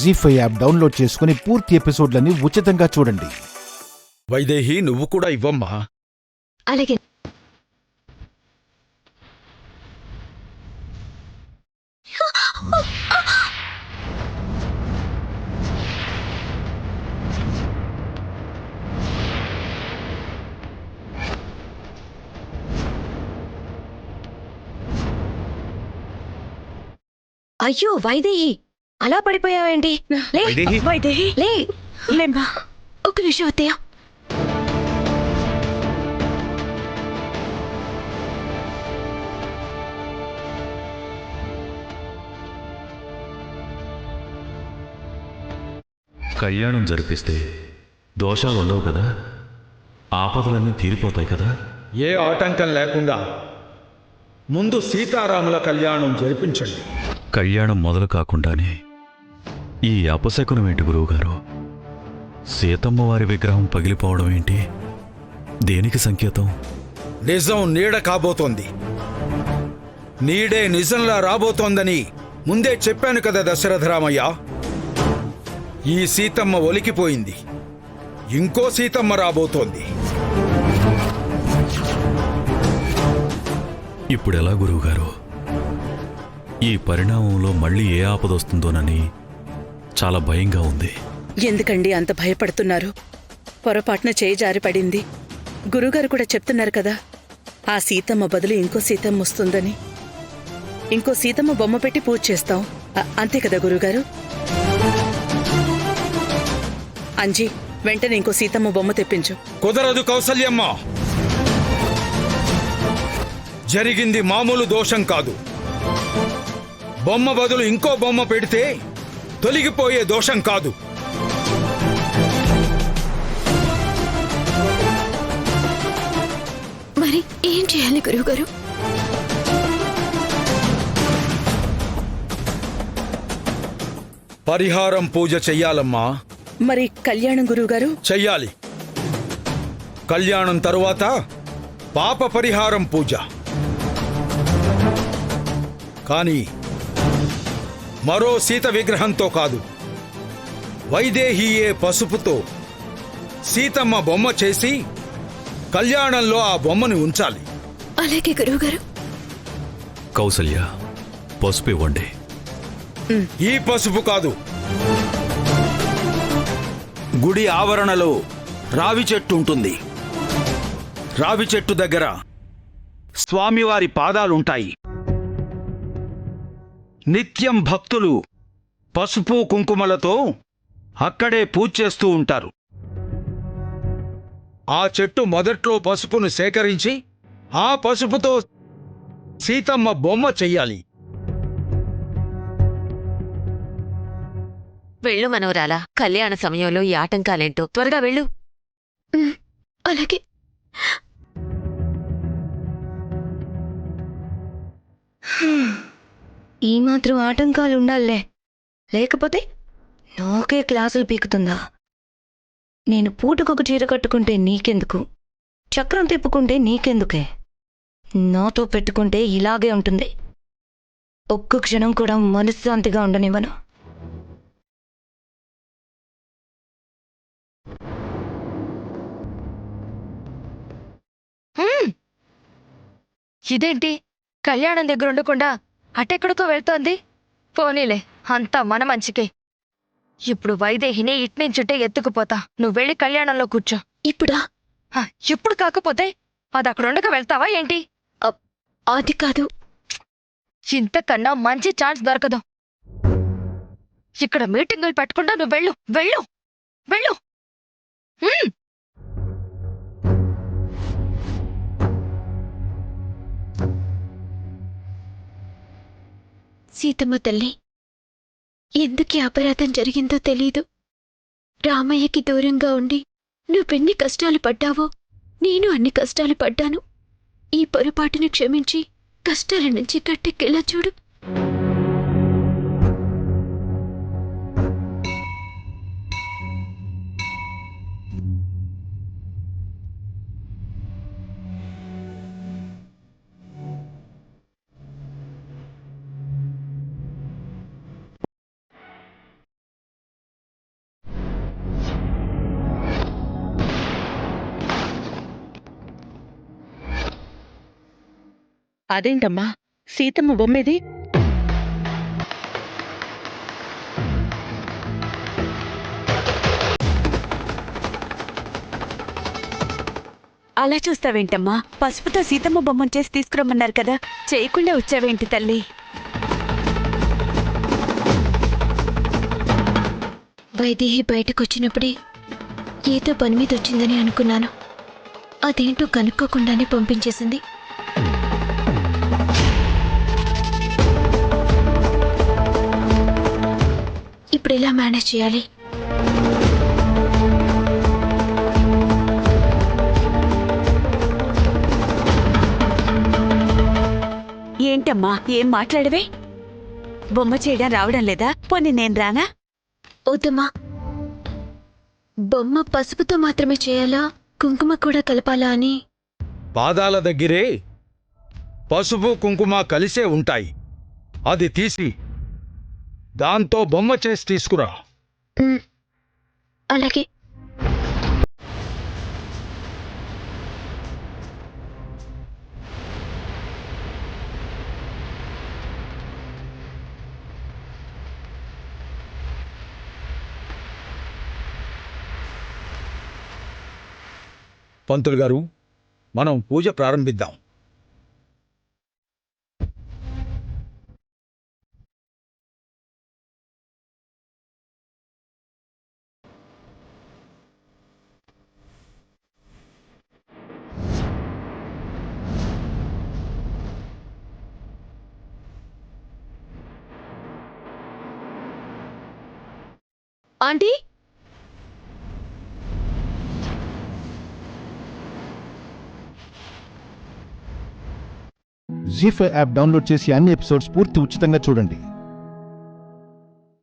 జీ5 app download చేసుకుని పూర్తి ఎపిసోడ్లని ఉచితంగా చూడండి. వైదేహి, నువ్వు కూడా ఇవ్వమ్మా. అలాగే. అయ్యో వైదేహి, అలా పడిపోయావేంటి? వైదేహి లే లేమ్మా. ఒక నిమిషం అత్తయ్య. కళ్యాణం జరిపిస్తే దోషాలు ఉండవు కదా, ఆపదలన్నీ తీరిపోతాయి కదా. ఏ ఆటంకం లేకుండా ముందు సీతారాముల కళ్యాణం జరిపించండి. కళ్యాణం మొదలు కాకుండానే ఈ అపశకునం ఏంటి గురువుగారు? సీతమ్మ వారి విగ్రహం పగిలిపోవడం ఏంటి? దేనికి సంకేతం? నిజం నీడ కాబోతోంది. నీడే నిజంలా రాబోతోందని ముందే చెప్పాను కదా దశరథరామయ్య. ఈ సీతమ్మ ఒలికిపోయింది, ఇంకో సీతమ్మ రాబోతోంది. ఇప్పుడెలా గురువుగారు? ఈ పరిణామంలో మళ్ళీ ఏ ఆపదొస్తుందోనని చాలా భయంగా ఉంది. ఎందుకండి అంత భయపడుతున్నారు? పొరపాటున చేయి జారిపడింది. గురుగారు కూడా చెప్తున్నారు కదా, ఆ సీతమ్మ బదులు ఇంకో సీతమ్మ వస్తుందని. ఇంకో సీతమ్మ బొమ్మ పెట్టి పూజ చేస్తాం, అంతే కదా గురుగారు? అంజీ, వెంటనే ఇంకో సీతమ్మ బొమ్మ తెప్పించు. కుదరదు కౌసల్యమ్మ. జరిగింది మామూలు దోషం కాదు. బొమ్మ బదులు ఇంకో బొమ్మ పెడితే తొలగిపోయే దోషం కాదు. మరి ఏం చేయాలి గురువుగారు? పరిహారం పూజ చెయ్యాలమ్మా. మరి కళ్యాణం గురువుగారు? చెయ్యాలి. కళ్యాణం తరువాత పాప పరిహారం పూజ. కానీ మరో సీత విగ్రహంతో కాదు, వైదేహియే పసుపుతో సీతమ్మ బొమ్మ చేసి కళ్యాణంలో ఆ బొమ్మని ఉంచాలి. అలాగే గురువుగారు. కౌసల్య, పసుపు ఇవ్వండి. ఈ పసుపు కాదు, గుడి ఆవరణలో రావి చెట్టు ఉంటుంది. రావి చెట్టు దగ్గర స్వామివారి పాదాలుంటాయి. నిత్యం భక్తులు పసుపు కుంకుమలతో అక్కడే పూజ చేస్తూ ఉంటారు. ఆ చెట్టు మొదట్లో పసుపును సేకరించి ఆ పసుపుతో సీతమ్మ బొమ్మ చెయ్యాలి. వెళ్ళు మనవరాలా, కళ్యాణ సమయంలో ఈ ఆటంకాలేంటో త్వరగా వెళ్ళు. అలాగే. ఈ మాత్రం ఆటంకాలు ఉండాలే, లేకపోతే నాకే క్లాసులు పీకుతుందా? నేను పూటకొక చీర కట్టుకుంటే నీకెందుకు, చక్రం తిప్పుకుంటే నీకెందుకే? నాతో పెట్టుకుంటే ఇలాగే ఉంటుంది. ఒక్క క్షణం కూడా మనశ్శాంతిగా ఉండనివ్వను. ఇదేంటి కళ్యాణం దగ్గర ఉండకుండా అటెక్కడికో వెళ్తోంది? పోనీలే, అంతా మన మంచికే. ఇప్పుడు వైదేహిని ఇట్నుంచుంటే ఎత్తుకుపోతా. నువ్వు వెళ్ళి కళ్యాణంలో కూర్చో. ఇప్పుడా? ఇప్పుడు కాకపోతే అది అక్కడ ఉండక వెళ్తావా ఏంటి? అది కాదు. ఇంతకన్నా మంచి ఛాన్స్ దొరకదు. ఇక్కడ మీటింగులు పెట్టకుండా నువ్వు వెళ్ళు, వెళ్ళు, వెళ్ళు. సీతమ్మ తల్లి, ఎందుకీ అపరాధం జరిగిందో తెలీదు. రామయ్యకి దూరంగా ఉండి నువ్వెన్ని కష్టాలు పడ్డావో నేను అన్ని కష్టాలు పడ్డాను. ఈ పొరపాటును క్షమించి కష్టాల నుంచి గట్టెక్కేలా చూడు. అదేంటమ్మా సీతమ్మ బొమ్మేది? అలా చూస్తావేంటమ్మా? పసుపుతో సీతమ్మ బొమ్మను చేసి తీసుకురమ్మన్నారు కదా, చేయకుండా వచ్చావేంటి తల్లి? వైదేహి బయటకొచ్చినప్పుడే ఏదో పని మీద వచ్చిందని అనుకున్నాను. అదేంటో కనుక్కోకుండానే పంపించేసింది. ఇప్పుడు ఎలా మేనేజ్ చేయాలి? ఏంటమ్మా ఏం మాట్లాడవే? బొమ్మ చేయడం రావడం లేదా? పోనీ నేను రానా? వద్దమ్మా. బొమ్మ పసుపుతో మాత్రమే చేయాలా, కుంకుమ కూడా కలపాలా అని. పాదాల దగ్గరే పసుపు కుంకుమ కలిసే ఉంటాయి. అది తీసి దాంతో బొమ్మ చేసి తీసుకురా. అలాగే. పంతులు గారు, మనం పూజ ప్రారంభిద్దాం. ఆంటీ, జీ5 యాప్ డౌన్లోడ్ చేసి అన్ని ఎపిసోడ్స్ పూర్తి ఉచితంగా చూడండి.